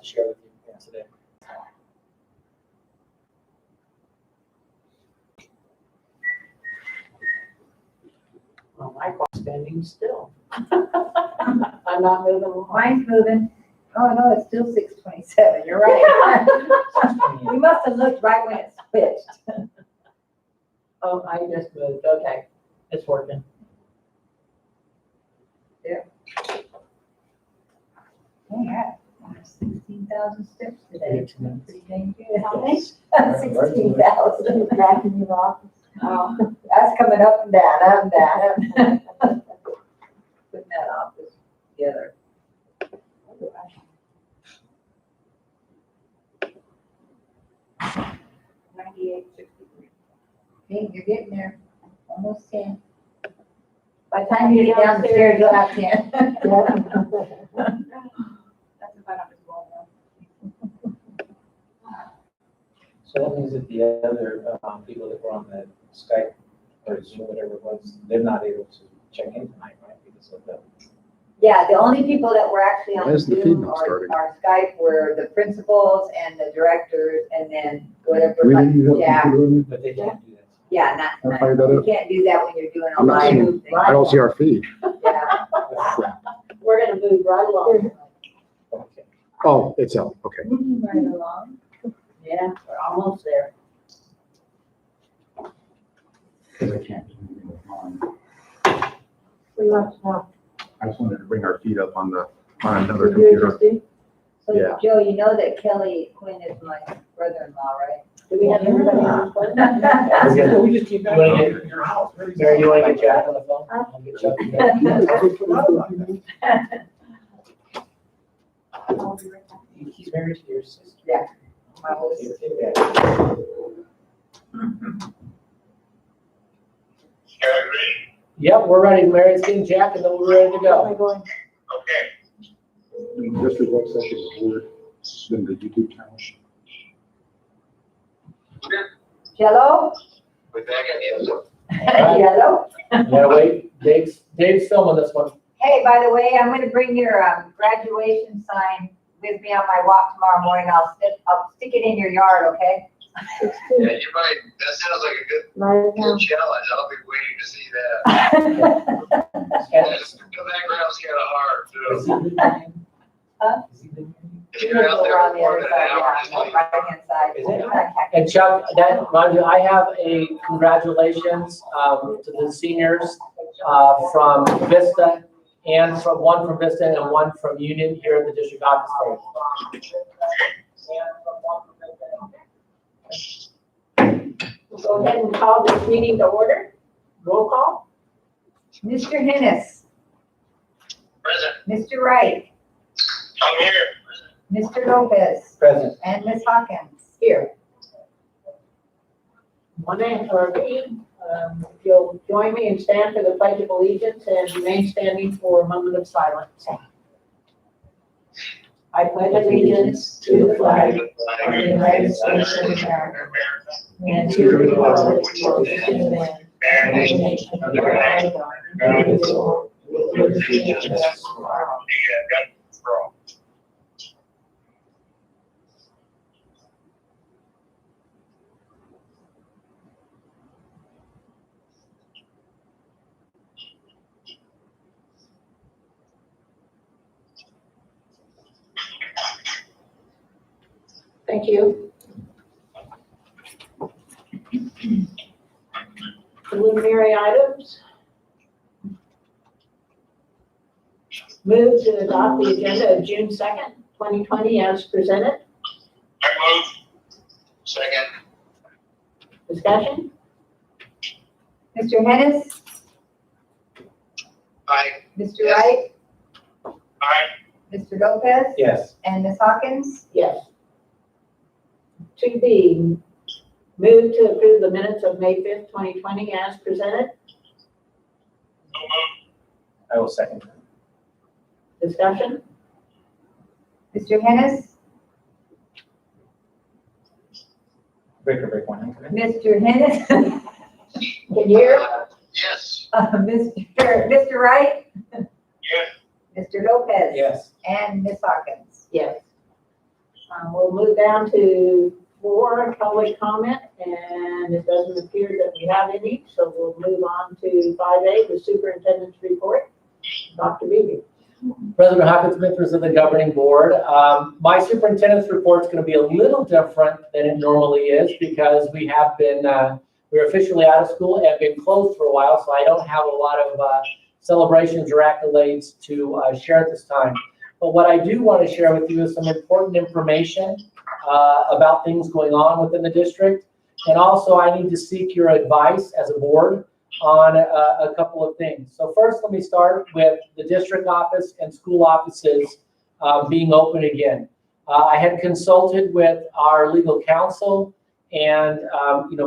to share with you today. Well, my clock's standing still. I'm not moving along. Mine's moving. Oh, no, it's still 6:27. You're right. We must have looked right when it switched. Oh, I just moved. Okay, it's working. Yeah, 16,000 steps today. Pretty dang good. How many? 16,000. Back in your office. Oh, that's coming up and down, up and down, up and down. Putting that office together. 98.63. Okay, you're getting there. Almost 10. By the time you get down the stairs, you'll have 10. That's if I don't just roll down. So that means that the other people that were on the Skype or Zoom, whatever it was, they're not able to check in tonight, right? Because of the. Yeah, the only people that were actually Why on is the feed Zoom not or starting? Skype were the principals and the directors and then whatever. Really? You have Yeah, computer in But they can't do that. yeah, not I'll tonight. find that You out. can't do that when you're doing a I'm not live seeing, thing. I don't see our feed. Yeah. We're gonna move right along. Okay. Oh, it's out, okay. Moving right along. Yeah, we're almost there. Because I can't do anything with mine. We want to know. I just wanted to bring our feet up on another computer. CGUHSD? So Yeah. Joe, you know that Kelly Quinn is my brother-in-law, right? Do we have everybody on the phone? Yeah. We just keep You wanna that get- your house. Ready to Mary, you go. want to get Jack on the phone? I'll get Chuck. He's married to your sister. Yeah. My oldest sister. Yep, we're ready. Mary's getting Jack and then we're ready to go. In the district website is board, then the YouTube channel. Jello? Yellow? You gotta wait. Dave's filming this one. Hey, by the way, I'm gonna bring your graduation sign with me on my walk tomorrow morning. I'll stick it in your yard, okay? Yeah, you might, that sounds like a good challenge. I'll be waiting to see that. Yeah, just the background's kind of hard, Is too. he living? Huh? Is he living? If you're out there on for the more other than side, an hour, yeah, just on the leave. right-hand side. Is it? And Chuck, that, mind you, I have a congratulations to the seniors from Vista and from one from Vista and one from Union here at the district office. We'll go ahead and call this meeting to order. Roll call. Mr. Hennis, Present. Mr. Wright, I'm here. Mr. Lopez, Present. and Ms. Hawkins. Here. One name for me. If you'll join me and stand for the Pledge of Allegiance and remain standing for a moment of silence. I pledge allegiance to the flag of the United States of America and to the republic for which it stands, one nation under God, indivisible, with liberty and justice for all. Thank you. Preliminary items. Move to adopt the agenda of June 2nd, 2020 as presented. I move. Second. Discussion? Mr. Hennis, Aye. Mr. Yes. Wright, Aye. Mr. Lopez, Yes. and Ms. Hawkins. Yes. 2B, move to approve the minutes of May 5th, 2020 as presented. So move. I will second that. Discussion? Mr. Hennis, Break one. Mr. Hennis, Can you hear? Yes. Mr. Wright, Yes. Mr. Lopez. Yes. And Ms. Hawkins. Yes. We'll move down to 4, public comment, and it doesn't appear that we have any, so we'll move on to 5A, the Superintendent's Report. Dr. Beebe. President Hopkins, members of the governing board. My superintendent's report is going to be a little different than it normally is because we have been, we're officially out of school and been closed for a while, so I don't have a lot of celebrations or accolades to share at this time. But what I do want to share with you is some important information about things going on within the district. And also I need to seek your advice as a board on a couple of things. So first, let me start with the district office and school offices being open again. I had consulted with our legal counsel and,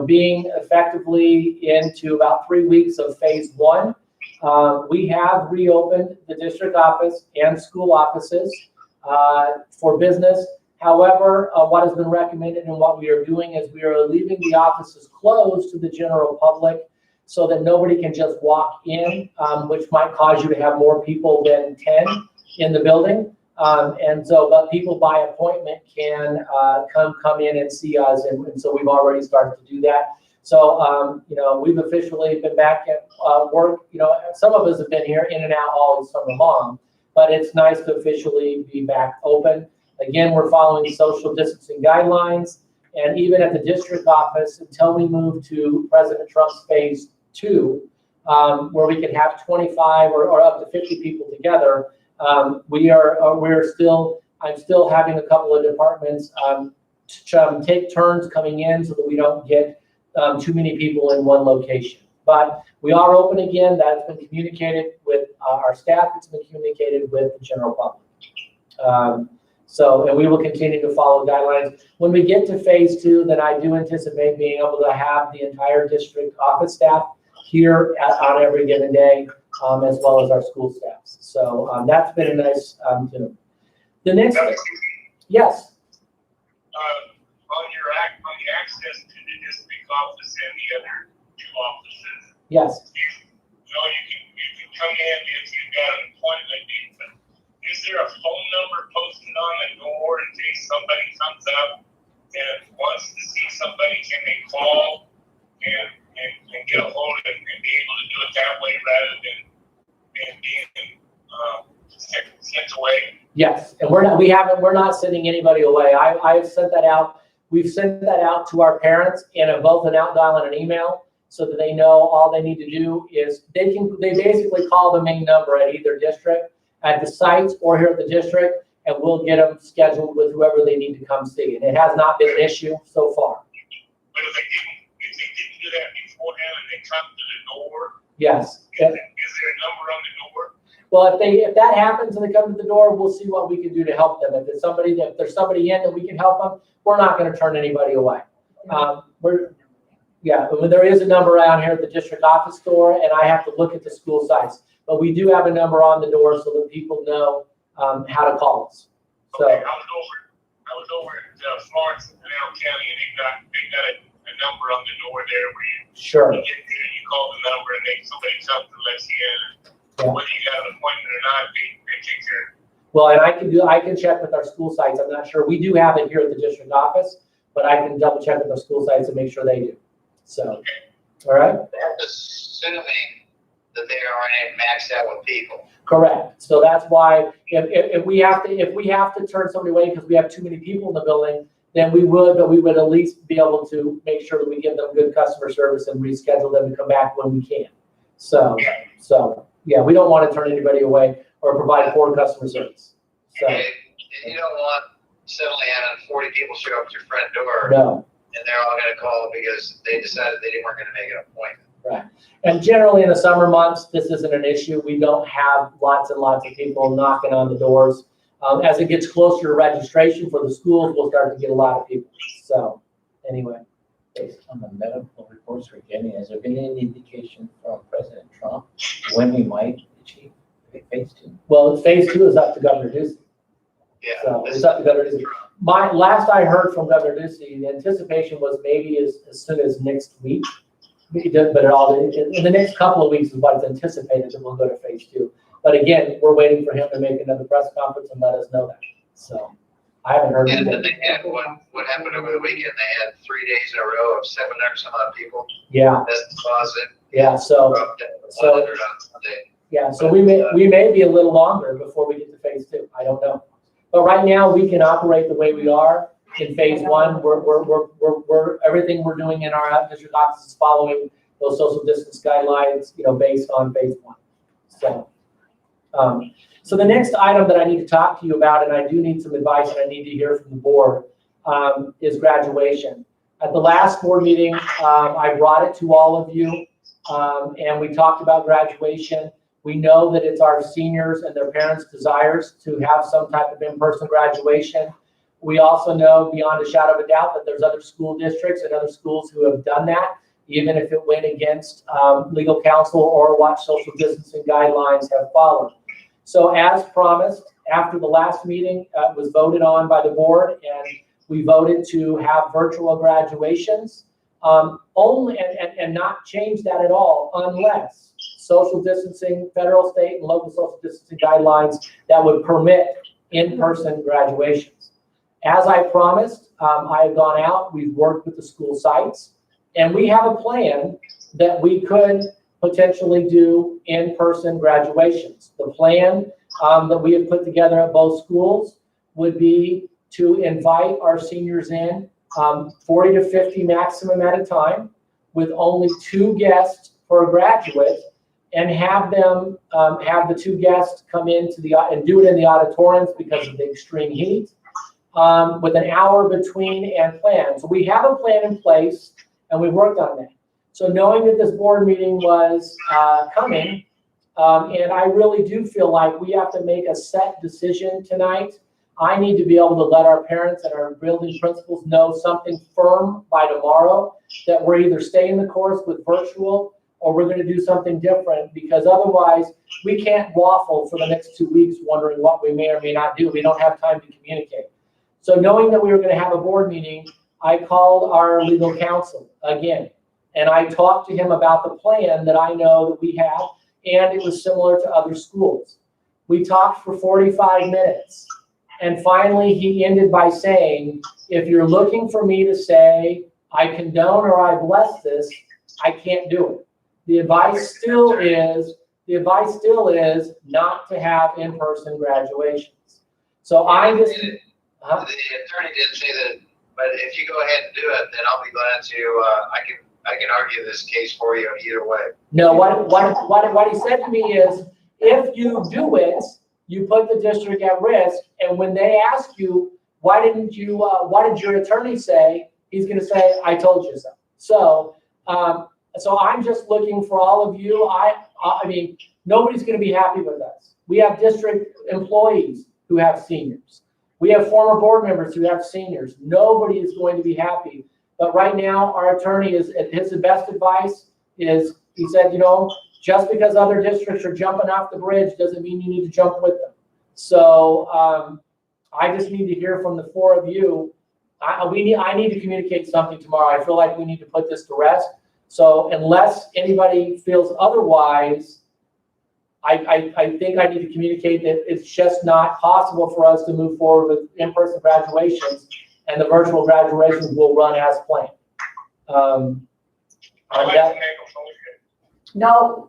being effectively into about 3 weeks of phase 1, we have reopened the district office and school offices for business. However, what has been recommended and what we are doing is we are leaving the offices closed to the general public so that nobody can just walk in, which might cause you to have more people than 10 in the building. But people by appointment can come in and see us, and so we've already started to do that. So, we've officially been back at work. Some of us have been here in and out all summer long, but it's nice to officially be back open. Again, we're following social distancing guidelines, and even at the district office, until we move to President Trump's phase 2, where we can have 25 or up to 50 people together, I'm still having a couple of departments take turns coming in so that we don't get too many people in one location. But we are open again. That's been communicated with our staff. It's been communicated with the general public. And we will continue to follow guidelines. When we get to phase 2, then I do anticipate being able to have the entire district office staff here on every given day, as well as our school staffs. So that's been a nice tune. The next, yes. On your access to the district office and the other 2 offices. Yes. You can come in if you've got an appointment. But is there a phone number posted on the door in case somebody comes up and wants to see somebody? Can they call and get a hold of it and be able to do it that way rather than being sent away? Yes, and we're not sending anybody away. I've sent that out. We've sent that out to our parents in both an outdial and an email so that they know all they need to do is they basically call the main number at either district, at the sites or here at the district, and we'll get them scheduled with whoever they need to come see. And it has not been an issue so far. But if they didn't do that beforehand and they come to the door, yes. Is there a number on the door? Well, if that happens and they come to the door, we'll see what we can do to help them. If there's somebody in and we can help them, we're not going to turn anybody away. There is a number around here at the district office door, and I have to look at the school sites. But we do have a number on the door so that people know how to call us. So okay, I was over at Florence and Allen County, and they got a number on the door there where you sure. You get there, you call the number, and somebody comes and lets you in. Yeah. Whether you got an appointment or not, they take care of it. Well, and I can check with our school sites. I'm not sure. We do have it here at the district office, but I can double check with our school sites and make sure they do. So, okay. All right. That's assuming that they aren't maxed out with people. Correct. So that's why if we have to turn somebody away because we have too many people in the building, then we would, but we would at least be able to make sure that we give them good customer service and reschedule them to come back when we can. So yeah, we don't want to turn anybody away or provide poor customer service. So and you don't want suddenly having 40 people show up at your front door. No. And they're all going to call because they decided they weren't going to make an appointment. Right. And generally in the summer months, this isn't an issue. We don't have lots and lots of people knocking on the doors. As it gets closer to registration for the schools, we'll start to get a lot of people. So anyway. Based on the medical reports we're getting, has there been any indication from President Trump when we might achieve phase 2? Well, phase 2 is up to Governor Ducey. Yeah. So it's up to Governor Ducey. Last I heard from Governor Ducey, the anticipation was maybe as soon as next week. But in the next couple of weeks is what it's anticipated that we'll go to phase 2. But again, we're waiting for him to make another press conference and let us know that. So I haven't heard And then anything. they had what happened over the weekend, they had 3 days in a row of 700 some odd people. Yeah, That's the closet. yeah, so, Dropped down to so- 100 on Sunday. yeah, so we may be a little longer before we get to phase 2, I don't know. But right now, we can operate the way we are in phase 1, we're everything we're doing in our district office is following those social distance guidelines, based on phase 1. So the next item that I need to talk to you about, and I do need some advice and I need to hear from the board, is graduation. At the last board meeting, I brought it to all of you, and we talked about graduation. We know that it's our seniors and their parents' desires to have some type of in-person graduation. We also know beyond a shadow of a doubt that there's other school districts and other schools who have done that, even if it went against legal counsel or what social distancing guidelines have followed. So as promised, after the last meeting, it was voted on by the board, and we voted to have virtual graduations only and not change that at all unless social distancing, federal, state, and local social distancing guidelines that would permit in-person graduations. As I promised, I have gone out, we've worked with the school sites, and we have a plan that we could potentially do in-person graduations. The plan that we have put together at both schools would be to invite our seniors in 40 to 50 maximum at a time with only 2 guests per graduate, and have them have the 2 guests come into and do it in the auditoriums because of the extreme heat, with an hour between and plan. So we have a plan in place and we worked on that. So knowing that this board meeting was coming, and I really do feel like we have to make a set decision tonight. I need to be able to let our parents and our building principals know something firm by tomorrow, that we're either staying the course with virtual or we're going to do something different, because otherwise we can't waffle for the next 2 weeks wondering what we may or may not do. We don't have time to communicate. So knowing that we were going to have a board meeting, I called our legal counsel again, and I talked to him about the plan that I know that we have, and it was similar to other schools. We talked for 45 minutes, and finally he ended by saying, if you're looking for me to say I condone or I bless this, I can't do it. The advice still is not to have in-person graduations. So I just... The attorney didn't say that, but if you go ahead and do it, then I'll be glad to, I can argue this case for you either way. No, what he said to me is, if you do it, you put the district at risk, and when they ask you, what did your attorney say? He's going to say, I told you so. So I'm just looking for all of you. I mean, nobody's going to be happy with us. We have district employees who have seniors. We have former board members who have seniors. Nobody is going to be happy. But right now, our attorney his best advice is, he said, just because other districts are jumping off the bridge doesn't mean you need to jump with them. So I just need to hear from the 4 of you. I need to communicate something tomorrow. I feel like we need to put this to rest. So unless anybody feels otherwise, I think I need to communicate that it's just not possible for us to move forward with in-person graduations, and the virtual graduations will run as planned. I'd like to make a motion. No,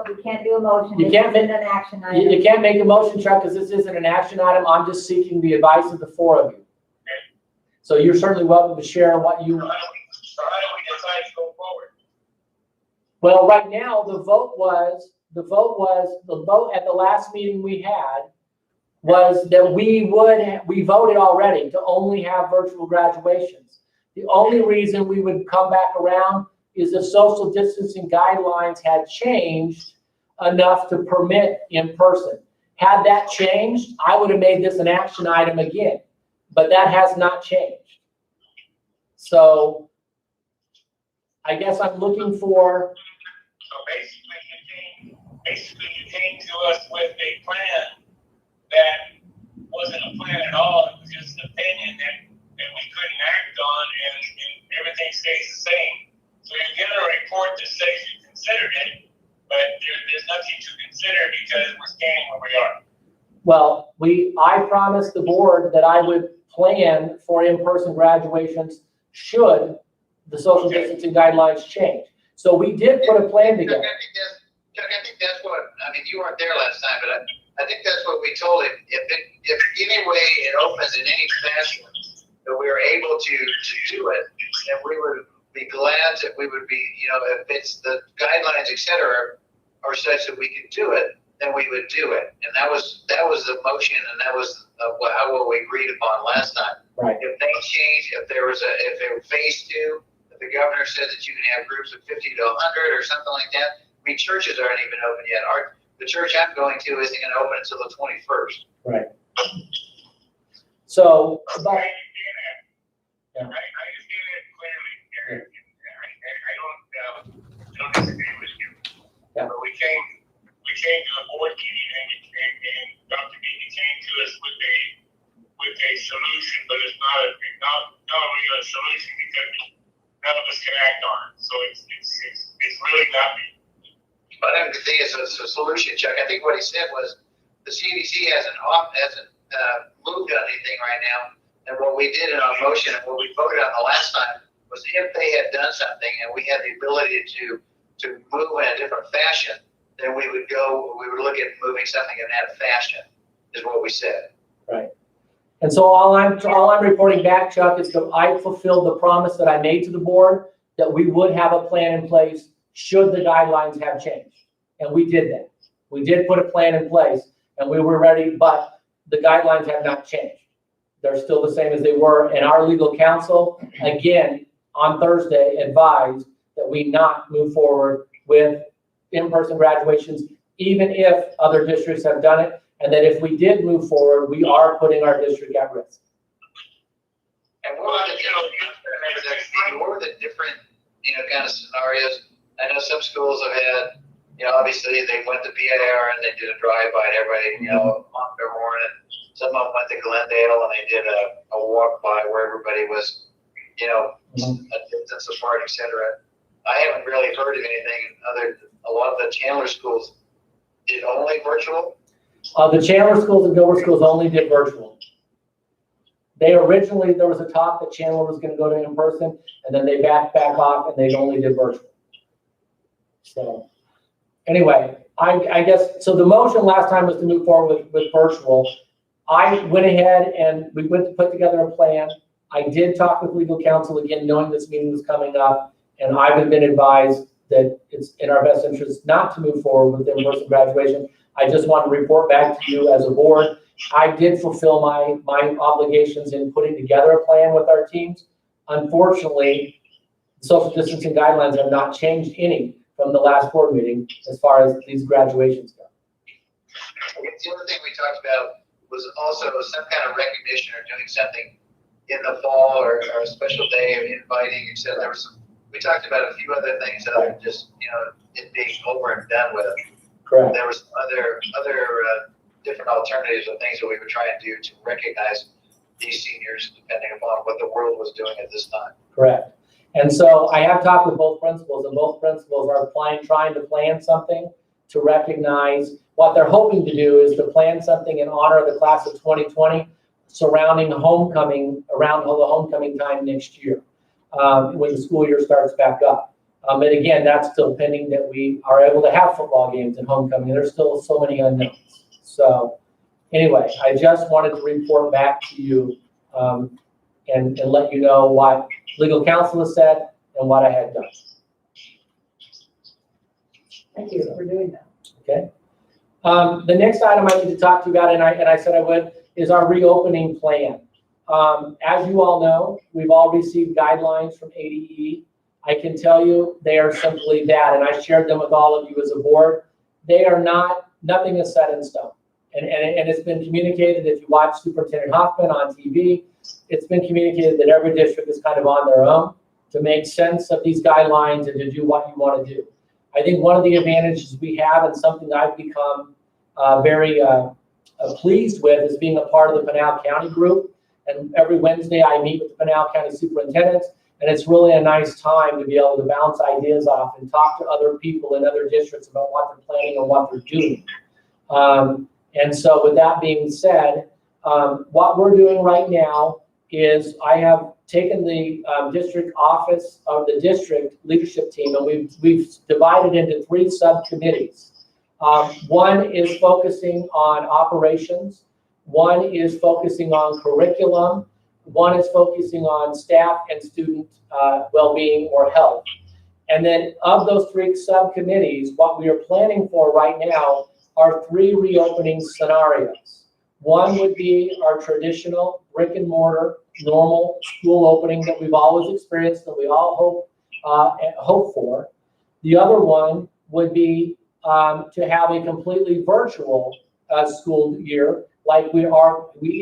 you can't do a motion. You can't This isn't an action item. You can't make a motion, Chuck, because this isn't an action item. I'm just seeking the advice of the 4 of you. So you're certainly welcome to share what you... So how do we decide to go forward? Well, right now, the vote at the last meeting we had was that we voted already to only have virtual graduations. The only reason we would come back around is the social distancing guidelines had changed enough to permit in person. Had that changed, I would have made this an action item again, but that has not changed. So I guess I'm looking for... So basically you came to us with a plan that wasn't a plan at all. It was just an opinion that we couldn't act on, and everything stays the same. So you're getting a report that says you considered it, but there's nothing to consider because we're standing where we are. Well, I promised the board that I would plan for in-person graduations should the social distancing guidelines change. So we did put a plan together. Chuck, I think that's what, I mean, you weren't there last time, but I think that's what we told him. If any way it opens in any fashion that we were able to do it, then we would be glad that we would be, you know, if it's the guidelines, et cetera, are such that we could do it, then we would do it. And that was the motion, and that was what we agreed upon last time. Right. If things change, if they were phase 2, if the governor said that you can have groups of 50 to 100 or something like that, I mean, churches aren't even open yet. The church I'm going to isn't going to open until the 21st. Right. So, but, I understand it clearly, Eric. I don't disagree with you. Yeah. But we came to a board meeting and Dr. Beatty came to us with a solution, but it's not only a solution because none of us can act on it. So it's really not me. But I don't think it's a solution, Chuck. I think what he said was the CDC hasn't moved on anything right now. And what we did in our motion and what we voted on the last time was if they had done something and we had the ability to move in a different fashion, then we would look at moving something in that fashion, is what we said. right. And so all I'm reporting back, Chuck, is that I fulfilled the promise that I made to the board that we would have a plan in place should the guidelines have changed. And we did that. We did put a plan in place and we were ready, but the guidelines have not changed. They're still the same as they were. And our legal counsel, again, on Thursday advised that we not move forward with in-person graduations, even if other districts have done it. And that if we did move forward, we are putting our district at risk. And what were the different, kind of scenarios? I know some schools have had, obviously they went to PIR and they did a drive-by and everybody, on their morning. Some of them went to Glendale and they did a walk-by where everybody was, a distance apart, et cetera. I haven't really heard of anything other than a lot of the Chandler schools did only virtual. The Chandler schools and Gilbert schools only did virtual. There was a talk that Chandler was going to go to in-person, and then they backed off and they only did virtual. So anyway, I guess, so the motion last time was to move forward with virtual. I went ahead and we went to put together a plan. I did talk with legal counsel again, knowing this meeting was coming up, and I've been advised that it's in our best interest not to move forward with in-person graduation. I just want to report back to you as a board. I did fulfill my obligations in putting together a plan with our teams. Unfortunately, the social distancing guidelines have not changed any from the last board meeting as far as these graduations go. The other thing we talked about was also some kind of recognition or doing something in the fall or a special day of inviting, etc. We talked about a few other things other than just, it being over and done with. Correct. There was other different alternatives of things that we were trying to do to recognize these seniors, depending upon what the world was doing at this time. Correct. And so I have talked with both principals, and both principals are trying to plan something to recognize. What they're hoping to do is to plan something in honor of the class of 2020 surrounding homecoming, around the homecoming time next year, when the school year starts back up. And again, that's still pending that we are able to have football games and homecoming. There's still so many unknowns. So anyway, I just wanted to report back to you and let you know what legal counsel has said and what I had done. Thank you for doing that. Okay. The next item I need to talk to you about, and I said I would, is our reopening plan. As you all know, we've all received guidelines from ADE. I can tell you they are simply that, and I shared them with all of you as a board. They are nothing is set in stone. And it's been communicated, if you watch Superintendent Hoffman on TV, it's been communicated that every district is kind of on their own to make sense of these guidelines and to do what you want to do. I think one of the advantages we have, and something I've become very pleased with, is being a part of the Pinal County group. And every Wednesday I meet with the Pinal County superintendents, and it's really a nice time to be able to bounce ideas off and talk to other people in other districts about what they're planning and what they're doing. And so with that being said, what we're doing right now is I have taken the district office of the district leadership team, and we've divided into 3 subcommittees. One is focusing on operations, one is focusing on curriculum, one is focusing on staff and student well-being or health. And then of those 3 subcommittees, what we are planning for right now are 3 reopening scenarios. One would be our traditional brick and mortar, normal school opening that we've always experienced, that we all hope for. The other one would be to have a completely virtual school year, like we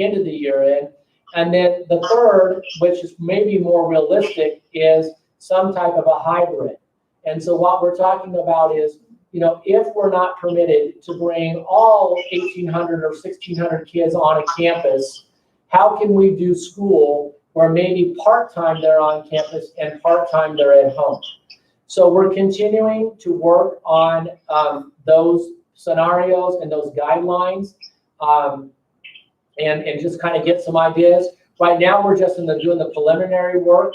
ended the year in. And then the third, which is maybe more realistic, is some type of a hybrid. And so what we're talking about is, if we're not permitted to bring all 1,800 or 1,600 kids on a campus, how can we do school where maybe part-time they're on campus and part-time they're at home? So we're continuing to work on those scenarios and those guidelines and just kind of get some ideas. Right now, we're just doing the preliminary work.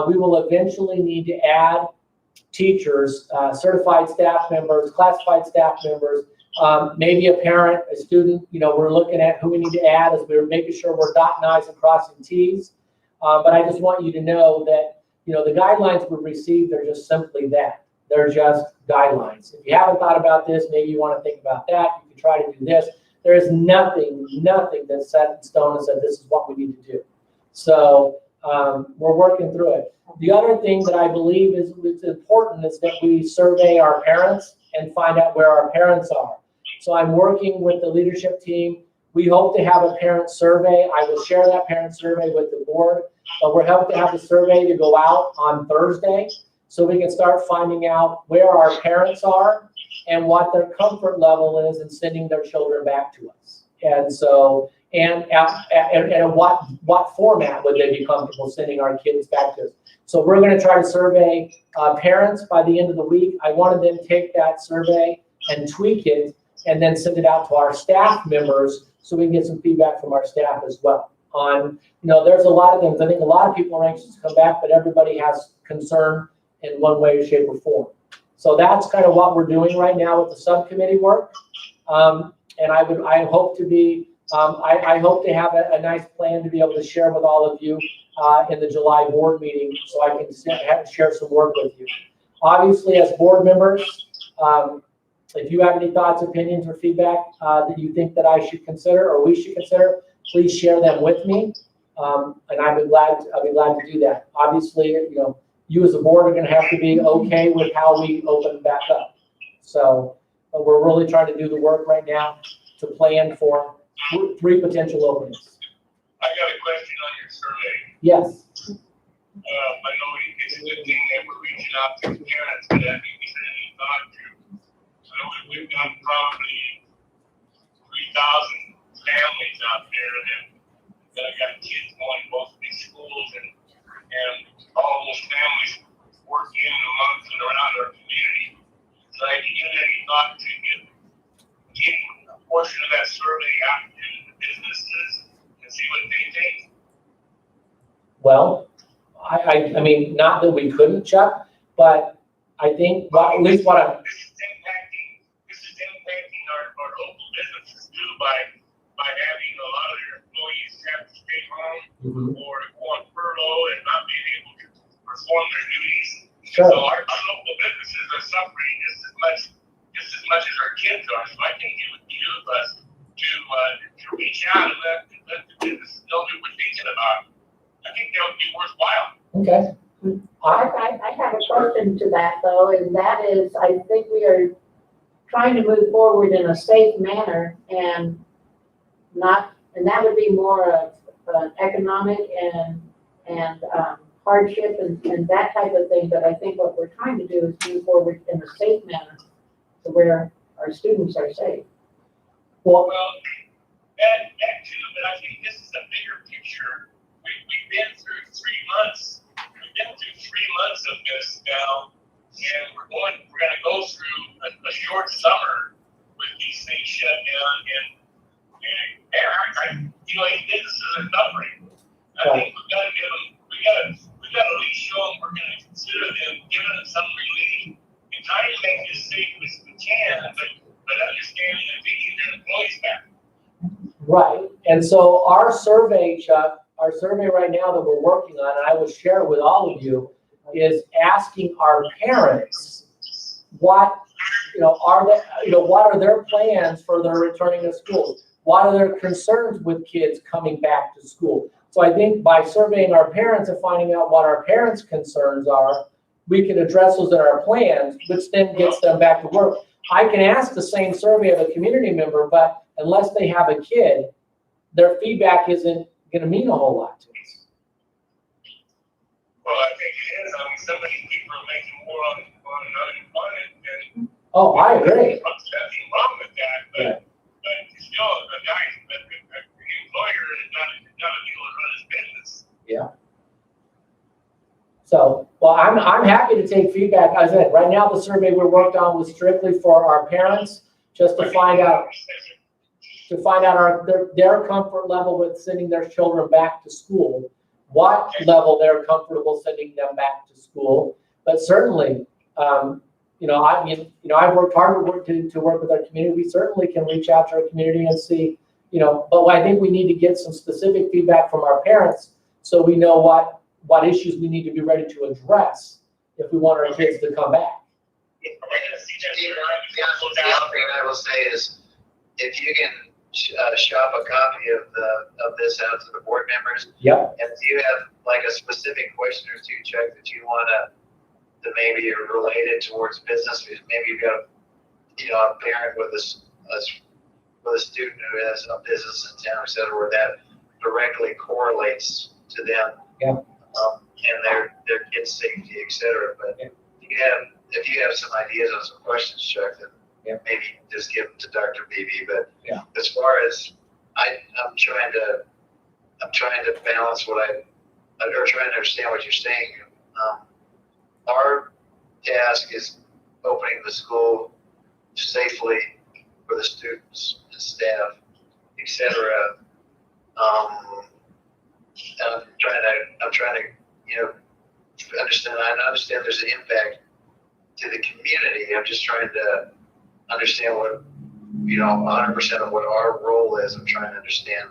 We will eventually need to add teachers, certified staff members, classified staff members, maybe a parent, a student. We're looking at who we need to add as we're making sure we're dotting I's and crossing T's. But I just want you to know that, the guidelines we've received are just simply that. They're just guidelines. If you haven't thought about this, maybe you want to think about that. You can try to do this. There is nothing that's set in stone and said this is what we need to do. So we're working through it. The other thing that I believe is important is that we survey our parents and find out where our parents are. So I'm working with the leadership team. We hope to have a parent survey. I will share that parent survey with the board, but we're hoping to have the survey to go out on Thursday so we can start finding out where our parents are and what their comfort level is in sending their children back to us. And so, and what format would they be comfortable sending our kids back to us? So we're going to try to survey parents by the end of the week. I want to then take that survey and tweak it and then send it out to our staff members so we can get some feedback from our staff as well. On, there's a lot of things. I think a lot of people are anxious to come back, but everybody has concern in one way, shape, or form. So that's kind of what we're doing right now with the subcommittee work. And I hope to be, I hope to have a nice plan to be able to share with all of you in the July board meeting, so I can share some work with you. Obviously, as board members, if you have any thoughts, opinions, or feedback that you think that I should consider or we should consider, please share them with me, and I'll be glad to do that. Obviously, you as a board are going to have to be okay with how we open back up. So we're really trying to do the work right now to plan for 3 potential openings. I got a question on your survey. Yes. I know it's a good thing that we're reaching out to parents, but have you given any thought to, I know we've got probably 3,000 families out there that have got kids going to both of these schools, and all those families work in amongst and around our community. So have you given any thought to get a portion of that survey out to the businesses and see what they think? Well, I mean, not that we couldn't, Chuck, but I think at least what I'm. This is impacting our local businesses too by having a lot of their employees have to stay home or go on furlough and not being able to perform their duties. Sure. So our local businesses are suffering just as much as our kids are. So I think it would behoove us to reach out and let the businesses know that we're thinking about it. I think that would be worthwhile. Okay. I have a question to that though, and that is, I think we are trying to move forward in a safe manner and that would be more of an economic and hardship and that type of thing. But I think what we're trying to do is move forward in a safe manner to where our students are safe. Well, that too, but I think this is a bigger picture. We've been through 3 months. We've been through 3 months of this now, and we're going to go through a short summer with these things shut down, and businesses are suffering. I think And so our survey, Chuck, our survey right now that we're working on, and I will share it with all of you, is asking our parents what, what are their plans for their returning to school? What are their concerns with kids coming back to school? So I think by surveying our parents and finding out what our parents' concerns are, we can address those in our plans, which then gets them back to work. I can ask the same survey of a community member, but unless they have a kid, their feedback isn't going to mean a whole lot to us. Well, I think it is. I mean, some of these people are making more on unemployment than. Oh, I agree. There's nothing wrong with that, but still, the employer is not able to run his business. Yeah. So, well, I'm happy to take feedback. As I said, right now the survey we worked on was strictly for our parents, just to find out their comfort level with sending their children back to school, what level they're comfortable sending them back to school. But certainly, I've worked hard to work with our community. We certainly can reach out to our community and see, but I think we need to get some specific feedback from our parents so we know what issues we need to be ready to address if we want our kids to come back. The other thing I will say is, if you can shop a copy of this out to the board members. Yep. And if you have like a specific question or two, Chuck, that you want to maybe relate it towards business, maybe you've got a parent with a student who has a business in town, et cetera, where that directly correlates to them. Yeah. And their kids' safety, et cetera. But if you have some ideas on some questions, Chuck, then maybe just give them to Dr. Beebe. But as far as I'm trying to balance or trying to understand what you're saying. Our task is opening the school safely for the students and staff, et cetera. I'm trying to understand. I understand there's an impact to the community. I'm just trying to understand what 100% of what our role is. I'm trying to understand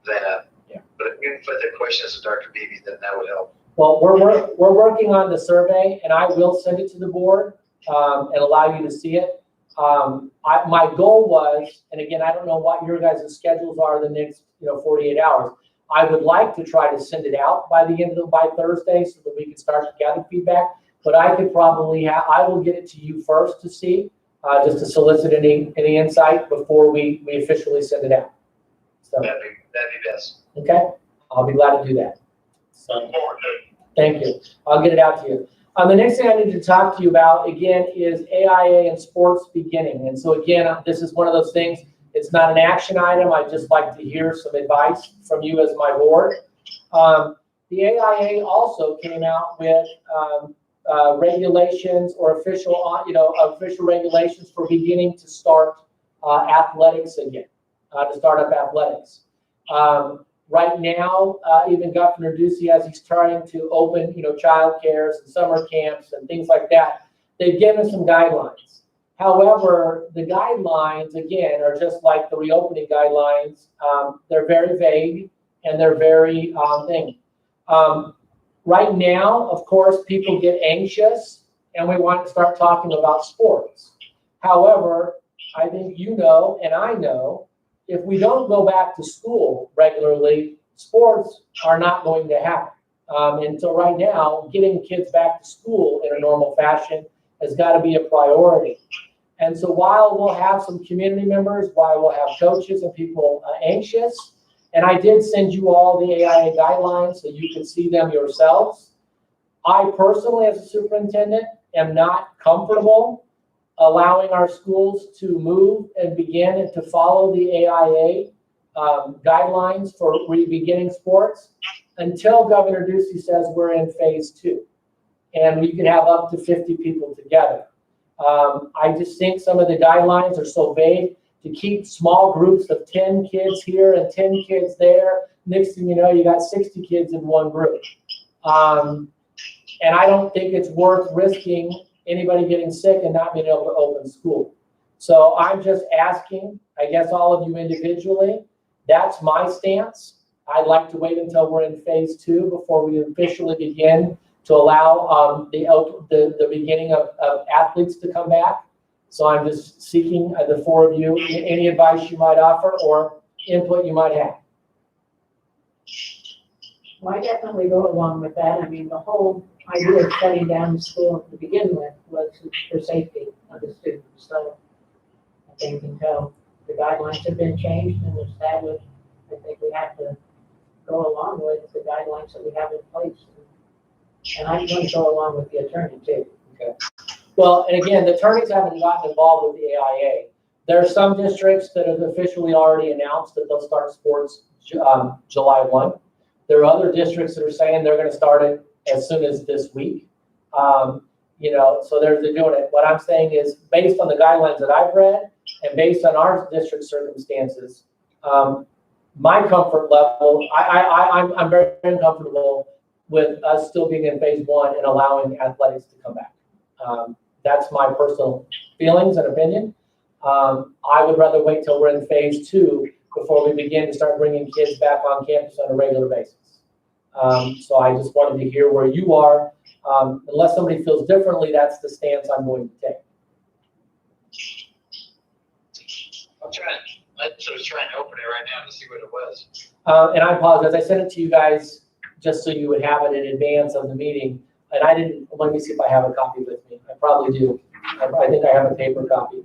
that. Yeah. But if you can put the questions to Dr. Beebe, then that would help. Well, we're working on the survey, and I will send it to the board and allow you to see it. My goal was, and again, I don't know what your guys' schedules are the next 48 hours. I would like to try to send it out by Thursday so that we can start to gather feedback. But I could probably I will get it to you first to see, just to solicit any insight before we officially send it out. So that'd be best. Okay, I'll be glad to do that. So, thank you. I'll get it out to you. The next thing I need to talk to you about again is AIA and sports beginning. And so again, this is one of those things. It's not an action item. I'd just like to hear some advice from you as my board. The AIA also came out with regulations or official regulations for beginning to start athletics again, to start up athletics. Right now, even Governor Ducey, as he's trying to open, child cares and summer camps and things like that, they've given some guidelines. However, the guidelines, again, are just like the reopening guidelines. They're very vague and they're very right now, of course, people get anxious and we want to start talking about sports. However, I think and I know, if we don't go back to school regularly, sports are not going to happen. And so right now, getting kids back to school in a normal fashion has got to be a priority. And so while we'll have some community members, while we'll have coaches and people anxious, and I did send you all the AIA guidelines so you can see them yourselves. I personally, as a superintendent, am not comfortable allowing our schools to move and begin and to follow the AIA guidelines for beginning sports until Governor Ducey says we're in phase 2 and we can have up to 50 people together. I just think some of the guidelines are so vague. To keep small groups of 10 kids here and 10 kids there, next thing you know, you got 60 kids in one group. And I don't think it's worth risking anybody getting sick and not being able to open school. So I'm just asking, I guess all of you individually, That's my stance. I'd like to wait until we're in phase 2 before we officially begin to allow the beginning of athletes to come back. So I'm just seeking the 4 of you, any advice you might offer or input you might have. Well, I definitely go along with that. I mean, the whole idea of shutting down the school to begin with was for safety of the students. So I think until the guidelines have been changed and established, I think we have to go along with the guidelines that we have in place. And I'm going to go along with the attorney too. Okay. Well, and again, the attorneys haven't gotten involved with the AIA. There are some districts that have officially already announced that they'll start sports July 1. There are other districts that are saying they're going to start it as soon as this week. You know, so they're doing it. What I'm saying is, based on the guidelines that I've read and based on our district circumstances, my comfort level, I'm very uncomfortable with us still being in phase 1 and allowing athletics to come back. That's my personal feelings and opinion. I would rather wait till we're in phase 2 before we begin to start bringing kids back on campus on a regular basis. So I just wanted to hear where you are. Unless somebody feels differently, that's the stance I'm going to take. I was trying to open it right now to see what it was. And I apologize. I sent it to you guys just so you would have it in advance of the meeting. And I didn't, let me see if I have a copy with me. I probably do. I think I have a paper copy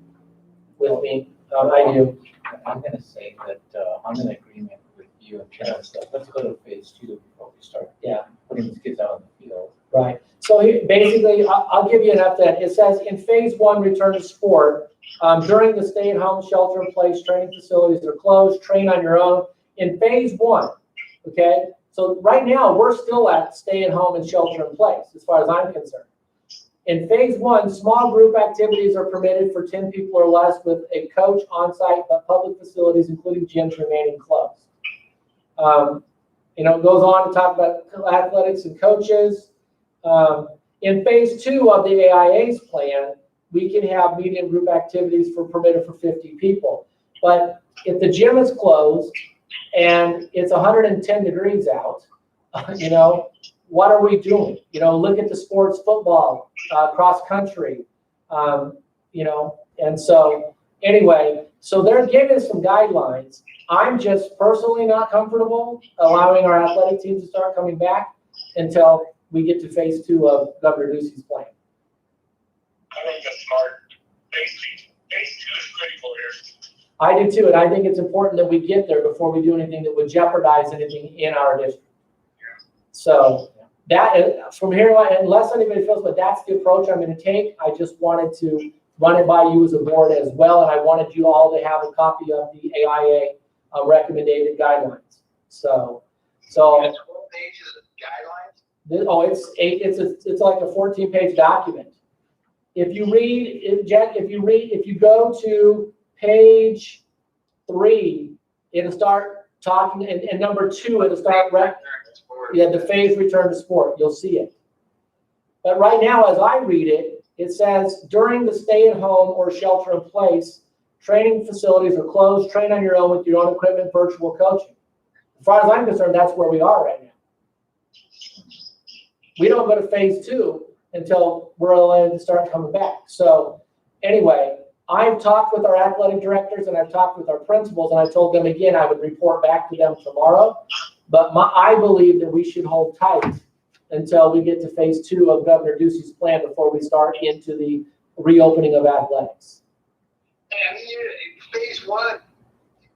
with me. I do. I'm gonna say that, I'm in agreement with you and Karen stuff. Let's go to phase 2 before we start. Yeah. Putting these kids out in the field. Right. So here, basically, I'll give you an update. It says in phase 1, return to sport. During the stay-at-home shelter-in-place, training facilities are closed. Train on your own. In phase 1, okay. So right now we're still at stay-at-home and shelter-in-place, as far as I'm concerned. In phase 1, small group activities are permitted for 10 people or less with a coach on-site, but public facilities, including gyms, remaining closed. You know, it goes on to talk about athletics and coaches. In phase 2 of the AIA's plan, we can have medium group activities permitted for 50 people. But if the gym is closed and it's 110 degrees out, you know, what are we doing? You know, look at the sports, football, cross country, you know, and so anyway, so they're giving some guidelines. I'm just personally not comfortable allowing our athletic teams to start coming back until we get to phase 2 of Governor Ducey's plan. I think that's smart. Phase 2 is critical here. I do too, and I think it's important that we get there before we do anything that would jeopardize anything in our district. So that is, from here on, unless anybody feels, but that's the approach I'm going to take. I just wanted to run it by you as a board as well, and I wanted you all to have a copy of the AIA recommended guidelines. So That's 12 pages of guidelines. oh, it's like a 14-page document. If you read, Jack, if you go to page 3, it'll start talking, and number 2, it'll start the phase return to sport. You'll see it. But right now, as I read it, it says during the stay-at-home or shelter-in-place, training facilities are closed. Train on your own with your own equipment, virtual coaching. As far as I'm concerned, that's where we are right now. We don't go to phase 2 until we're allowed to start coming back. So anyway, I've talked with our athletic directors and I've talked with our principals, and I told them again I would report back to them tomorrow. But I believe that we should hold tight until we get to phase 2 of Governor Ducey's plan before we start into the reopening of athletics. And in phase 1,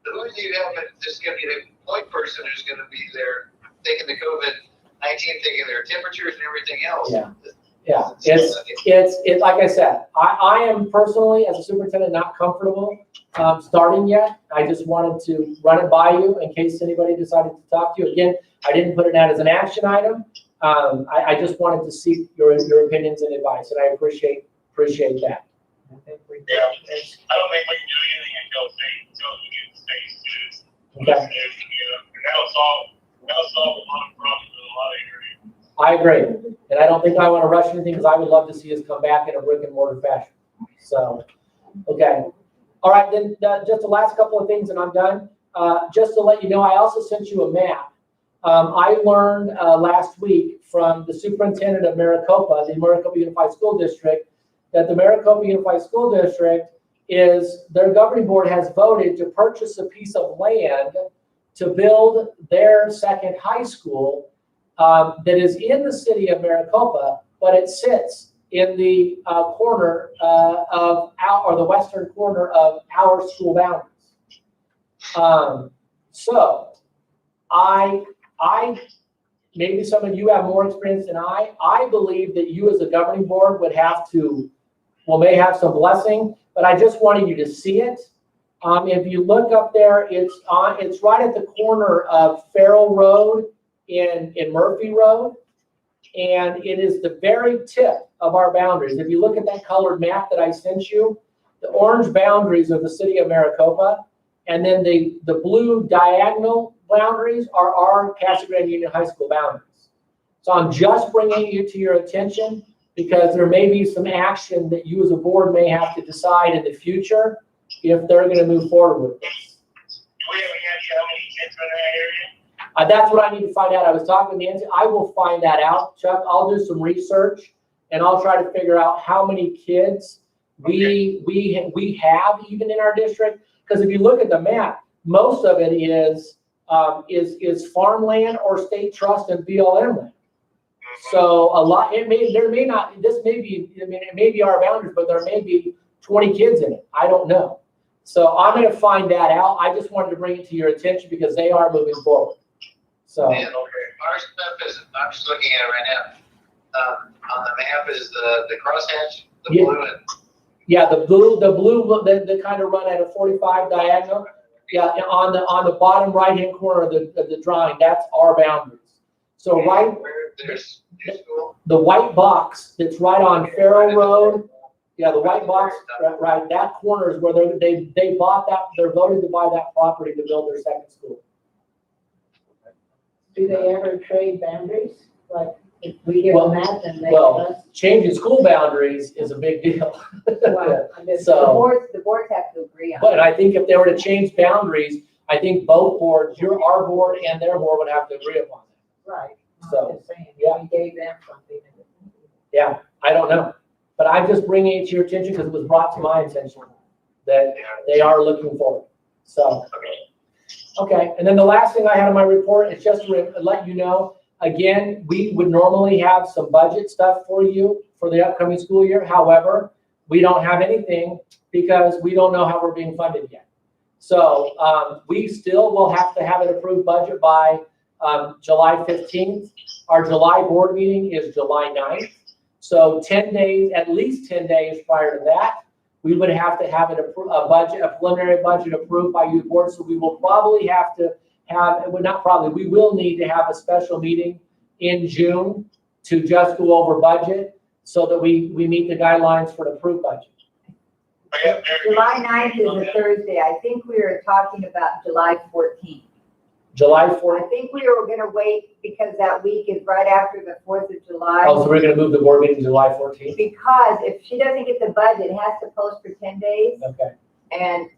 who do you have that's going to be the point person who's going to be there taking the COVID-19, taking their temperatures and everything else? Yeah. Yeah, it's like I said, I am personally, as a superintendent, not comfortable starting yet. I just wanted to run it by you in case anybody decided to talk to you. Again, I didn't put it out as an action item. I just wanted to seek your opinions and advice, and I appreciate that. Yeah, I don't think we can do anything until we get to phase 2. Okay. And that'll solve a lot of problems in a lot of areas. I agree, and I don't think I want to rush anything because I would love to see us come back in a brick and mortar fashion. So, okay. All right, then just the last couple of things and I'm done. just to let you know, I also sent you a map. I learned last week from the superintendent of Maricopa, the Maricopa Unified School District, that the Maricopa Unified School District their governing board has voted to purchase a piece of land to build their second high school that is in the city of Maricopa, but it sits in the corner or the western corner of our school boundaries. So I maybe some of you have more experience than I believe that you as a governing board would have to, may have some blessing, but I just wanted you to see it. If you look up there, it's right at the corner of Farrell Road in Murphy Road, and it is the very tip of our boundaries. If you look at that colored map that I sent you, the orange boundaries are the city of Maricopa, and then the blue diagonal boundaries are our Casa Grande Union High School boundaries. So I'm just bringing you to your attention because there may be some action that you as a board may have to decide in the future if they're going to move forward with this. Do we have any idea how many kids are in that area? That's what I need to find out. I was talking to Nancy. I will find that out, Chuck. I'll do some research and I'll try to figure out how many kids we have even in our district. Because if you look at the map, most of it is farmland or state trust and BLM land. So a lot. It may be our boundaries, but there may be 20 kids in it. I don't know. So I'm going to find that out. I just wanted to bring it to your attention because they are moving forward. So. And our stuff is, I'm just looking at it right now. On the map is the crosshatch, the blue and. Yeah, the blue, they kind of run at a 45 diagonal. Yeah, on the bottom right-hand corner of the drawing, that's our boundaries. So There's new school. the white box that's right on Farrell Road. Yeah, the white box, right, that corner is where they bought that, they're voted to buy that property to build their second school. Do they ever trade boundaries? Like, if we give them that, then they give us? Changing school boundaries is a big deal. Well, I'm just- So- The boards have to agree on But I think if they were to change boundaries, I think both boards, our board and their board would have to agree upon it. Right. So, I'm just saying, yeah. we gave them something. Yeah, I don't know. But I'm just bringing it to your attention because it was brought to my attention that they are looking forward. So, okay. And then the last thing I had in my report is just to let you know, again, we would normally have some budget stuff for you for the upcoming school year. However, we don't have anything because we don't know how we're being funded yet. So we still will have to have an approved budget by July 15th. Our July board meeting is July 9th. So 10 days, at least 10 days prior to that, we would have to have a preliminary budget approved by you board. So we will probably have to we will need to have a special meeting in June to just go over budget so that we meet the guidelines for an approved budget. July 9th is a Thursday. I think we were talking about July 14th. July I 4th. think we were gonna wait because that week is right after the 4th of July. Oh, so we're going to move the board meeting to July 14th? Because if she doesn't get the budget, it has to post for 10 days. Okay. And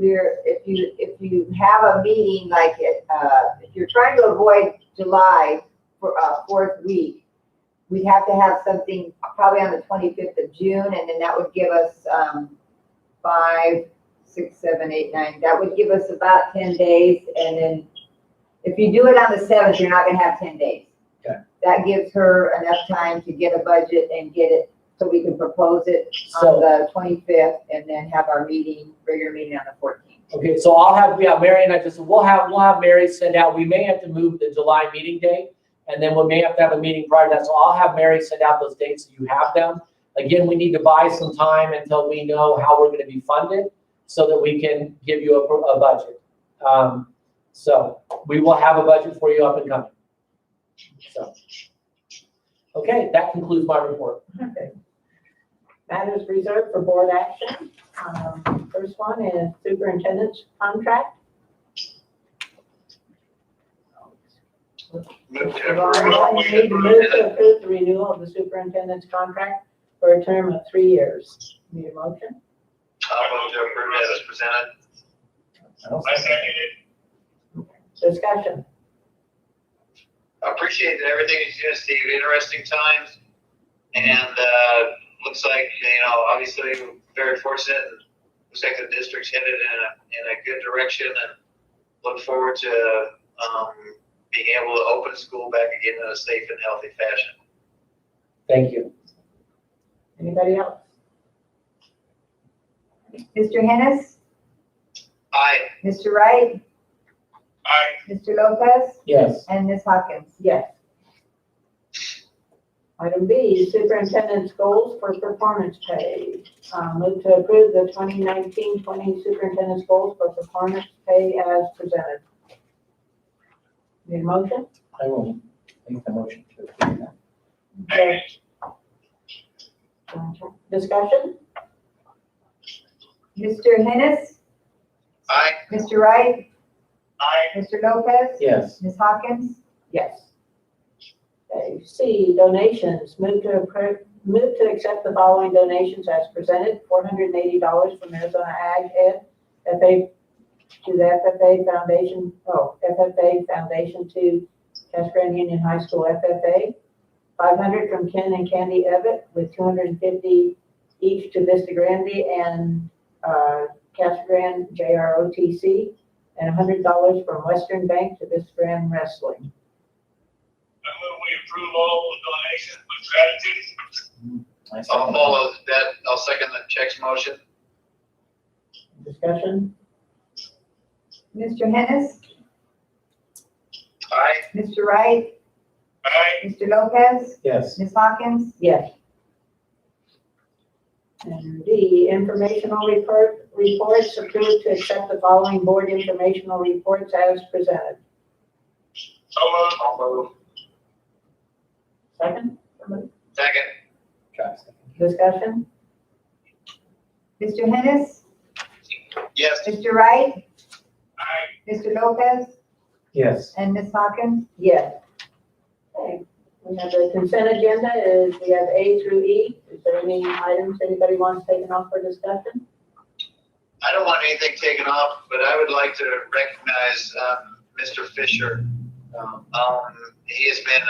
if you have a meeting like it, if you're trying to avoid July for fourth week, we'd have to have something probably on the 25th of June, and then that would give us 5, 6, 7, 8, 9. That would give us about 10 days, and then if you do it on the 7th, you're not gonna have 10 days. Okay. That gives her enough time to get a budget and get it, so we can propose it So- on the 25th, and then have our regular meeting on the 14th. Okay, so Mary and I we'll have Mary send out, we may have to move the July meeting date, and then we may have to have a meeting prior to that, so I'll have Mary send out those dates so you have them. Again, we need to buy some time until we know how we're gonna be funded, so that we can give you a budget. So we will have a budget for you up and coming. So, okay, that concludes my report. Okay. Matters reserved for board action. First one is superintendent's contract. Move to You need approve. to move to approve the renewal of the superintendent's contract for a term of 3 years. Need a motion? I'll move to approve as presented. I second it. Discussion. Appreciate that everything is doing, Steve. Interesting times. And, looks like, obviously we're very fortunate. Looks like the district's headed in a good direction, and look forward to, being able to open school back again in a safe and healthy fashion. Thank you. Anybody else? Mr. Hennis, Aye. Mr. Wright, Aye. Mr. Lopez, Yes. and Ms. Hawkins. Yes. Item B, superintendent's goals for performance pay. Move to approve the 2019-20 superintendent's goals for performance pay as presented. Need a motion? I will make the motion to approve that. Second. Discussion? Mr. Hennis, Aye. Mr. Wright, Aye. Mr. Lopez, Yes. Ms. Hawkins. Yes. Okay, C, donations. Move to accept the following donations as presented. $480 from Arizona Ag Ed, FA to the FFA Foundation, FFA Foundation to Cascadia Union High School FFA. $500 from Ken and Candy Evett with $250 each to Vista Grande and Casa Grande JROTC, and $100 from Western Bank to Vista Grande Wrestling. I move we approve all the donations with gratitude. I I'll second follow that. I'll second the check's motion. Discussion? Mr. Hennis, Aye. Mr. Wright, Aye. Mr. Lopez, Yes. Ms. Hawkins. Yes. And D, informational reports. Approved to accept the following board informational reports as presented. So moved. I'll move. Second? Second. Travis. Discussion? Mr. Hennis, Yes. Mr. Wright, Aye. Mr. Lopez, Yes. and Ms. Hawkins. Yes. Okay, we have the consent agenda we have A through E. Is there any items anybody wants taken off for discussion? I don't want anything taken off, but I would like to recognize Mr. Fisher. He has been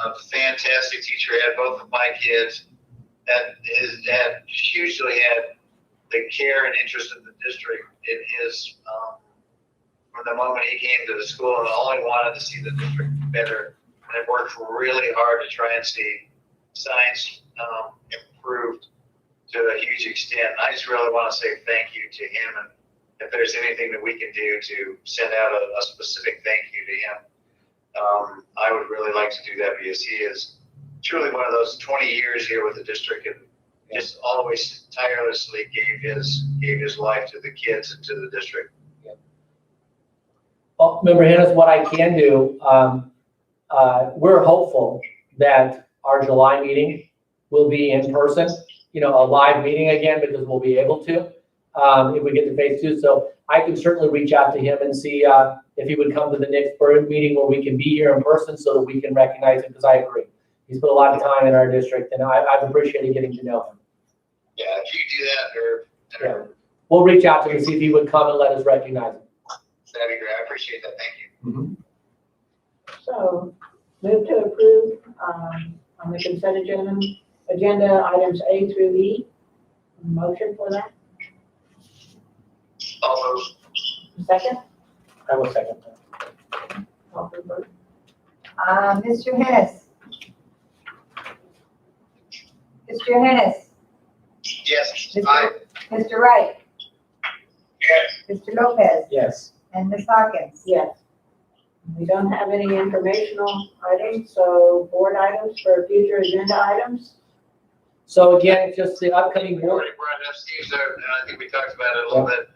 a fantastic teacher. He had both of my kids. Had hugely had the care and interest of the district in his from the moment he came to the school, and only wanted to see the district better. And have worked really hard to try and see science improved to a huge extent. I just really want to say thank you to him, and if there's anything that we can do to send out a specific thank you to him, I would really like to do that, because he is truly one of those 20 years here with the district, and just always tirelessly gave his life to the kids and to the district. Well, Member Hennis, what I can do, we're hopeful that our July meeting will be in person, a live meeting again, because we'll be able to, if we get to phase 2. So I can certainly reach out to him and see if he would come to the next meeting where we can be here in person, so that we can recognize him, because I agree. He's put a lot of time in our district, and I've appreciated getting to know him. Yeah, if you do that, or We'll reach out to him and see if he would come and let us recognize him. that'd be great. I appreciate that. Thank you. So, move to approve on the consent agenda items A through E. Motion for that? I'll move. Second? I will second that. Call for vote. Mr. Hennis. Mr. Hennis, Yes. Aye. Mr. Wright, Yes. Mr. Lopez, Yes. and Ms. Hawkins. Yes. We don't have any informational items, so board items for future agenda items. So again, just the upcoming We board. already brought it up. Steve's there, and I think we talked about it a little bit.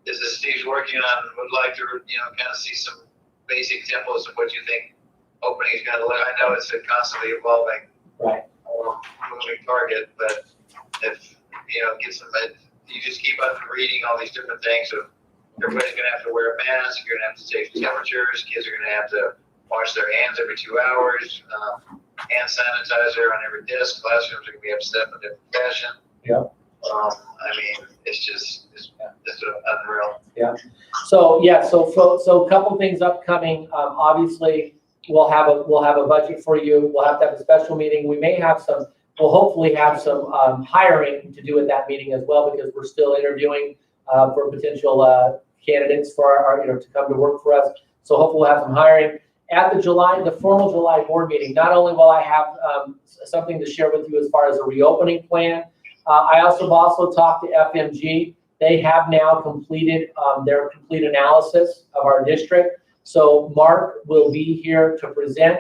Is that Steve's working on, would like to, kind of see some basic templates of what you think opening is going to look. I know it's a constantly evolving, Right. moving target, but if, get some, you just keep on reading all these different things of everybody's going to have to wear a mask, you're going to have to take temperatures, kids are going to have to wash their hands every 2 hours, hand sanitizer on every desk, classrooms are going to be set in a different fashion. Yep. I mean, it's unreal. So, yeah, so a couple things upcoming. Obviously, we'll have a budget for you. We'll have to have a special meeting. We'll hopefully have some hiring to do at that meeting as well, because we're still interviewing for potential candidates for our, to come to work for us. So hopefully we'll have some hiring. At the formal July board meeting, not only will I have something to share with you as far as a reopening plan, I also talked to FMG. They have now completed their complete analysis of our district. So Mark will be here to present.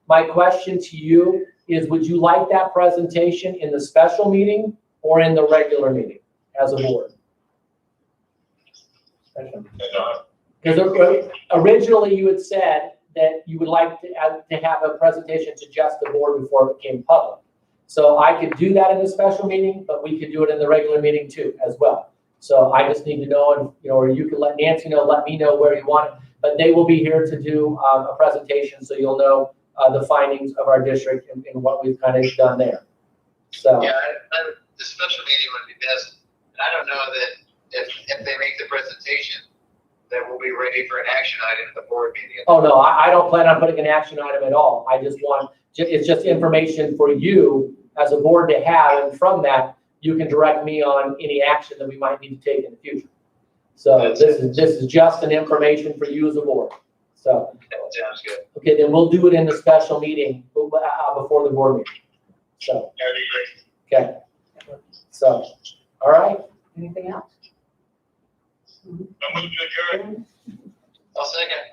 My question to you is, would you like that presentation in the special meeting or in the regular meeting as a board? Because originally you had said that you would like to have a presentation to just the board before it became public. So I could do that in the special meeting, but we could do it in the regular meeting too, as well. So I just need to know, and or you can let Nancy know, let me know where you want it. But they will be here to do a presentation, so you'll know the findings of our district and what we've kind of done there. So Yeah, the special meeting would be best. And I don't know that if they make the presentation, that we'll be ready for an action item at the board meeting. oh no, I don't plan on putting an action item at all. I just want, it's just information for you as a board to have, and from that, you can direct me on any action that we might need to take in the future. So this is just an information for you as a board. So. That sounds good. Okay, then we'll do it in the special meeting before the board meeting. So, That'd be great. okay. So, all right. Anything else? I'm moving to adjourn. I'll second.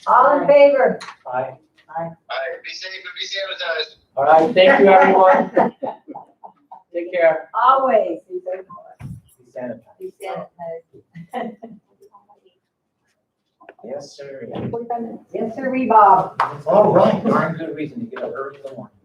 All in favor? Bye. All right, be safe and be sanitized. All right. Thank you, everyone. Take care. Always. Be sanitized. Be sanitized. Yes, sir. Yes, sir, Bob. All right. Darn good reason to get up early in the morning.